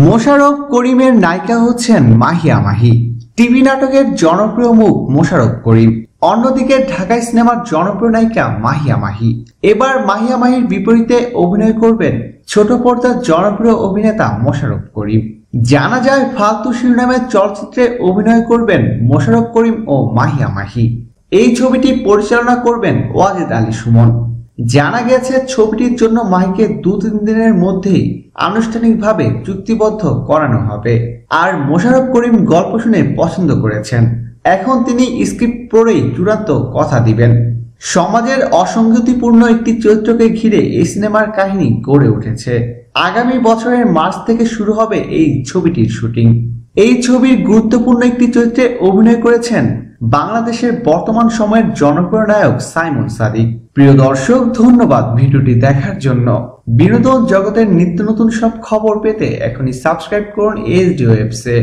মোশাররফ করিমের নায়িকা হচ্ছেন মাহিয়া মাহি। টিভি নাটকের জনপ্রিয় মুখ মোশাররফ করিম, অন্যদিকে ঢাকাই সিনেমার জনপ্রিয় নায়িকা মাহিয়া মাহি। এবার মাহিয়া মাহির বিপরীতে অভিনয় করবেন ছোট পর্দার জনপ্রিয় অভিনেতা মোশাররফ করিম। জানা যায় ফালতু শিরোনামের চলচ্চিত্রে অভিনয় করবেন মোশাররফ করিম ও মাহিয়া মাহি। এই ছবিটি পরিচালনা করবেন ওয়াজেদ আলী সুমন। জানা গেছে ছবিটির জন্য মাহিকে 2-3 দিনের মধ্যেই আনুষ্ঠানিকভাবে চুক্তিবদ্ধ করানো হবে। আর মোশাররফ করিম গল্প শুনে পছন্দ করেছেন, এখন তিনি স্ক্রিপ্ট পড়েই চূড়ান্ত কথা দিবেন। সমাজের অসঙ্গতিপূর্ণ একটি চরিত্রকে ঘিরে এই সিনেমার কাহিনী গড়ে উঠেছে। আগামী বছরের মার্চ থেকে শুরু হবে এই ছবিটির শুটিং। এই ছবির গুরুত্বপূর্ণ একটি চরিত্রে অভিনয় করেছেন বাংলাদেশের বর্তমান সময়ের জনপ্রিয় নায়ক সাইমন সাদিক। প্রিয় দর্শক, ধন্যবাদ ভিডিওটি দেখার জন্য। বিনোদন জগতের নিত্য নতুন সব খবর পেতে এখনই সাবস্ক্রাইব করুন এইচডি ওয়েবসে।